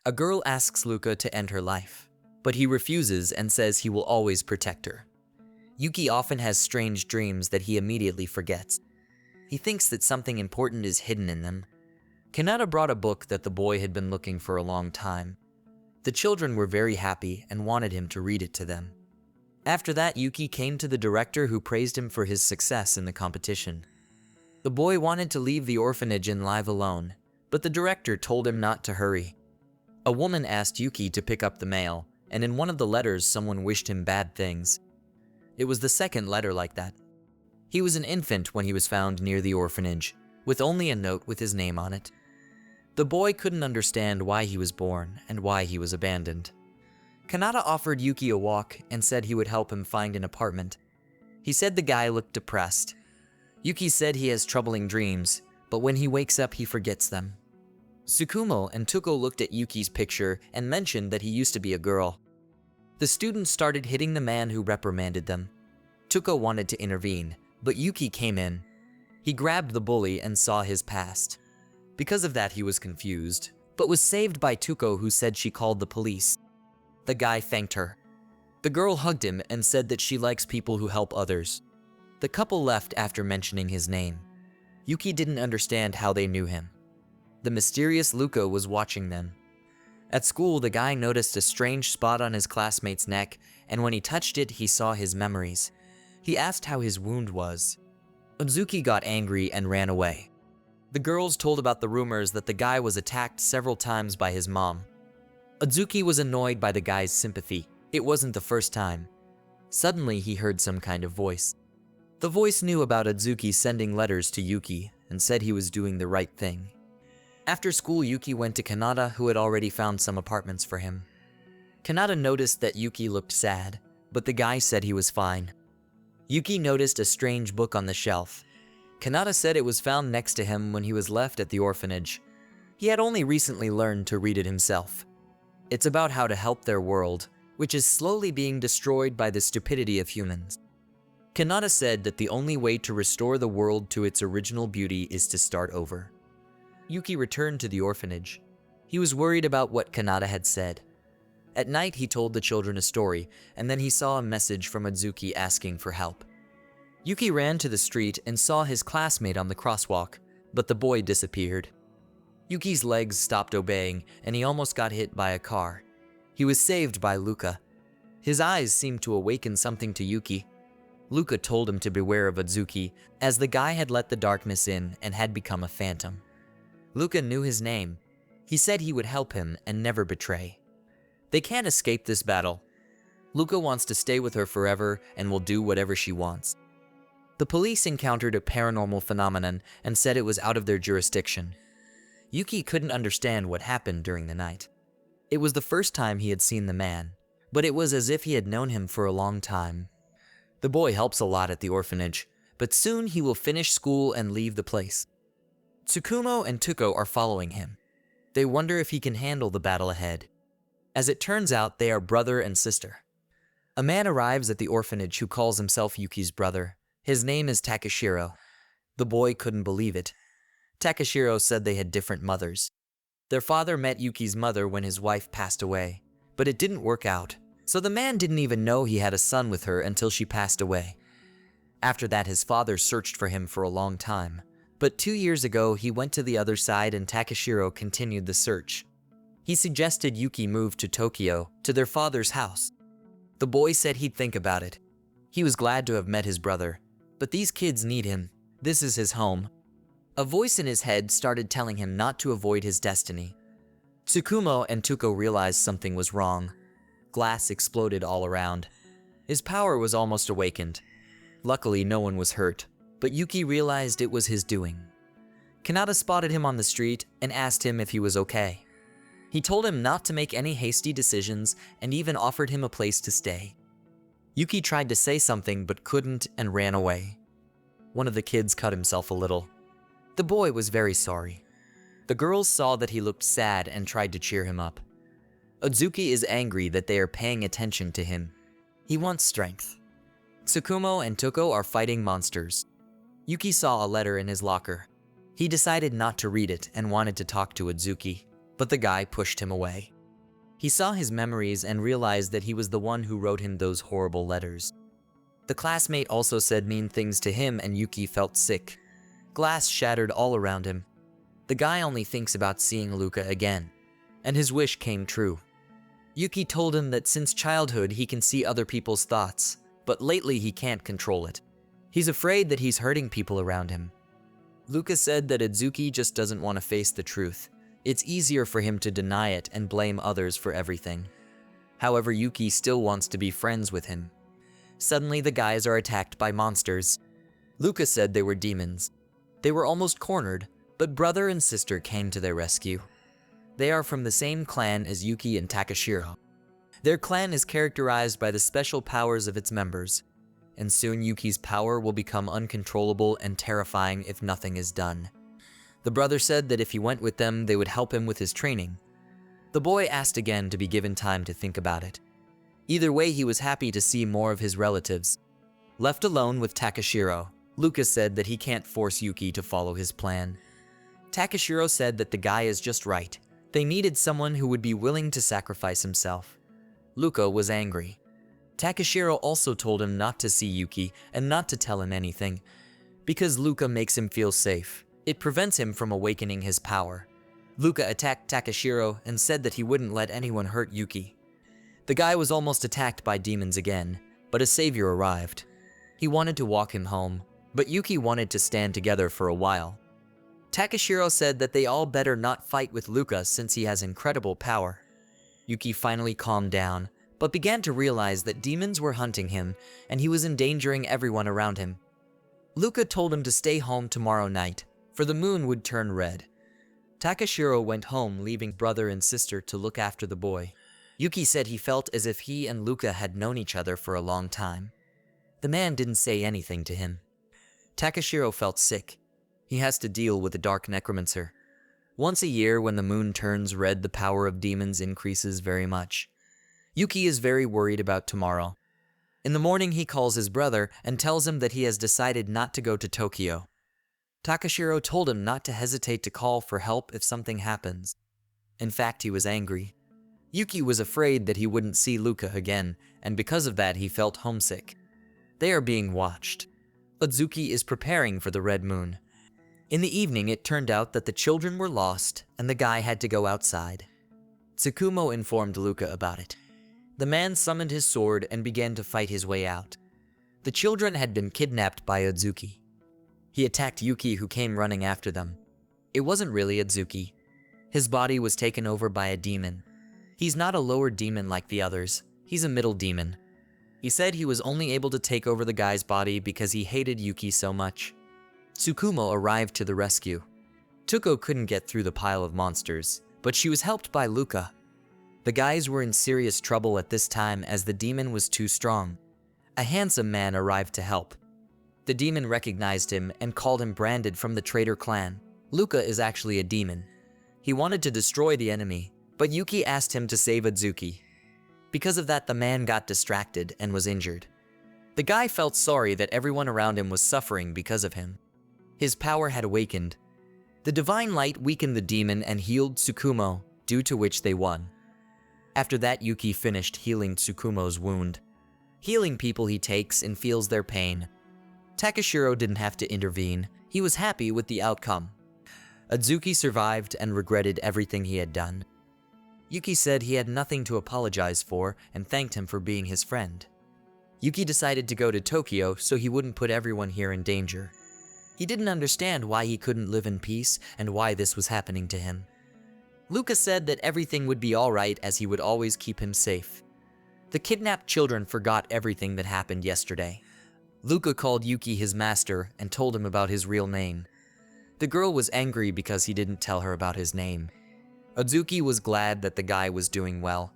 A girl asks Luca to end her life, but he refuses and says he will always protect her. Yuki often has strange dreams that he immediately forgets. He thinks that something important is hidden in them. Kanata brought a book that the boy had been looking for a long time. The children were very happy and wanted him to read it to them. After that, Yuki came to the director, who praised him for his success in the competition. The boy wanted to leave the orphanage and live alone, but the director told him not to hurry. A woman asked Yuki to pick up the mail, and in one of the letters someone wished him bad things. It was the second letter like that. He was an infant when he was found near the orphanage, with only a note with his name on it. The boy couldn't understand why he was born and why he was abandoned. Kanata offered Yuki a walk and said he would help him find an apartment. He said the guy looked depressed. Yuki said he has troubling dreams, but when he wakes up he forgets them. Tsukumo and Tuko looked at Yuki's picture and mentioned that he used to be a girl. The students started hitting the man who reprimanded them. Tuko wanted to intervene, but Yuki came in. He grabbed the bully and saw his past. Because of that, he was confused, but was saved by Tuko, who said she called the police. The guy thanked her. The girl hugged him and said that she likes people who help others. The couple left after mentioning his name. Yuki didn't understand how they knew him. The mysterious Luca was watching them. At school, the guy noticed a strange spot on his classmate's neck, and when he touched it, he saw his memories. He asked how his wound was. Udzuki got angry and ran away. The girls told about the rumors that the guy was attacked several times by his mom. Udzuki was annoyed by the guy's sympathy. It wasn't the first time. Suddenly, he heard some kind of voice. The voice knew about Udzuki sending letters to Yuki and said he was doing the right thing. After school, Yuki went to Kanata, who had already found some apartments for him. Kanata noticed that Yuki looked sad, but the guy said he was fine. Yuki noticed a strange book on the shelf. Kanata said it was found next to him when he was left at the orphanage. He had only recently learned to read it himself. It's about how to help their world, which is slowly being destroyed by the stupidity of humans. Kanata said that the only way to restore the world to its original beauty is to start over. Yuki returned to the orphanage. He was worried about what Kanata had said. At night, he told the children a story, and then he saw a message from Udzuki asking for help. Yuki ran to the street and saw his classmate on the crosswalk, but the boy disappeared. Yuki's legs stopped obeying, and he almost got hit by a car. He was saved by Luca. His eyes seemed to awaken something to Yuki. Luca told him to beware of Udzuki, as the guy had let the darkness in and had become a phantom. Luca knew his name. He said he would help him and never betray. They can't escape this battle. Luca wants to stay with her forever and will do whatever she wants. The police encountered a paranormal phenomenon and said it was out of their jurisdiction. Yuki couldn't understand what happened during the night. It was the first time he had seen the man, but it was as if he had known him for a long time. The boy helps a lot at the orphanage, but soon he will finish school and leave the place. Tsukumo and Tuko are following him. They wonder if he can handle the battle ahead. As it turns out, they are brother and sister. A man arrives at the orphanage who calls himself Yuki's brother. His name is Takashiro. The boy couldn't believe it. Takashiro said they had different mothers. Their father met Yuki's mother when his wife passed away, but it didn't work out, so the man didn't even know he had a son with her until she passed away. After that, his father searched for him for a long time, but 2 years ago he went to the other side and Takashiro continued the search. He suggested Yuki move to Tokyo, to their father's house. The boy said he'd think about it. He was glad to have met his brother, but these kids need him. This is his home. A voice in his head started telling him not to avoid his destiny. Tsukumo and Tuko realized something was wrong. Glass exploded all around. His power was almost awakened. Luckily, no one was hurt, but Yuki realized it was his doing. Kanata spotted him on the street and asked him if he was okay. He told him not to make any hasty decisions and even offered him a place to stay. Yuki tried to say something but couldn't and ran away. One of the kids cut himself a little. The boy was very sorry. The girls saw that he looked sad and tried to cheer him up. Udzuki is angry that they are paying attention to him. He wants strength. Tsukumo and Tuko are fighting monsters. Yuki saw a letter in his locker. He decided not to read it and wanted to talk to Udzuki, but the guy pushed him away. He saw his memories and realized that he was the one who wrote him those horrible letters. The classmate also said mean things to him and Yuki felt sick. Glass shattered all around him. The guy only thinks about seeing Luca again, and his wish came true. Yuki told him that since childhood he can see other people's thoughts, but lately he can't control it. He's afraid that he's hurting people around him. Luca said that Adzuki just doesn't want to face the truth. It's easier for him to deny it and blame others for everything. However, Yuki still wants to be friends with him. Suddenly the guys are attacked by monsters. Luca said they were demons. They were almost cornered, but brother and sister came to their rescue. They are from the same clan as Yuki and Takashiro. Their clan is characterized by the special powers of its members, and soon Yuki's power will become uncontrollable and terrifying if nothing is done. The brother said that if he went with them, they would help him with his training. The boy asked again to be given time to think about it. Either way, he was happy to see more of his relatives. Left alone with Takashiro, Luca said that he can't force Yuki to follow his plan. Takashiro said that the guy is just right. They needed someone who would be willing to sacrifice himself. Luca was angry. Takashiro also told him not to see Yuki and not to tell him anything, because Luca makes him feel safe. It prevents him from awakening his power. Luca attacked Takashiro and said that he wouldn't let anyone hurt Yuki. The guy was almost attacked by demons again, but a savior arrived. He wanted to walk him home, but Yuki wanted to stand together for a while. Takashiro said that they all better not fight with Luca since he has incredible power. Yuki finally calmed down, but began to realize that demons were hunting him and he was endangering everyone around him. Luca told him to stay home tomorrow night, for the moon would turn red. Takashiro went home, leaving brother and sister to look after the boy. Yuki said he felt as if he and Luca had known each other for a long time. The man didn't say anything to him. Takashiro felt sick. He has to deal with the dark necromancer. Once a year, when the moon turns red, the power of demons increases very much. Yuki is very worried about tomorrow. In the morning, he calls his brother and tells him that he has decided not to go to Tokyo. Takashiro told him not to hesitate to call for help if something happens. In fact, he was angry. Yuki was afraid that he wouldn't see Luca again, and because of that, he felt homesick. They are being watched. Adzuki is preparing for the red moon. In the evening, it turned out that the children were lost and the guy had to go outside. Tsukumo informed Luca about it. The man summoned his sword and began to fight his way out. The children had been kidnapped by Adzuki. He attacked Yuki, who came running after them. It wasn't really Adzuki. His body was taken over by a demon. He's not a lower demon like the others. He's a middle demon. He said he was only able to take over the guy's body because he hated Yuki so much. Tsukumo arrived to the rescue. Tuko couldn't get through the pile of monsters, but she was helped by Luca. The guys were in serious trouble at this time as the demon was too strong. A handsome man arrived to help. The demon recognized him and called him Branded from the traitor clan. Luca is actually a demon. He wanted to destroy the enemy, but Yuki asked him to save Adzuki. Because of that, the man got distracted and was injured. The guy felt sorry that everyone around him was suffering because of him. His power had awakened. The divine light weakened the demon and healed Tsukumo, due to which they won. After that, Yuki finished healing Tsukumo's wound. Healing people he takes and feels their pain. Takashiro didn't have to intervene. He was happy with the outcome. Adzuki survived and regretted everything he had done. Yuki said he had nothing to apologize for and thanked him for being his friend. Yuki decided to go to Tokyo so he wouldn't put everyone here in danger. He didn't understand why he couldn't live in peace and why this was happening to him. Luca said that everything would be alright as he would always keep him safe. The kidnapped children forgot everything that happened yesterday. Luca called Yuki his master and told him about his real name. The girl was angry because he didn't tell her about his name. Adzuki was glad that the guy was doing well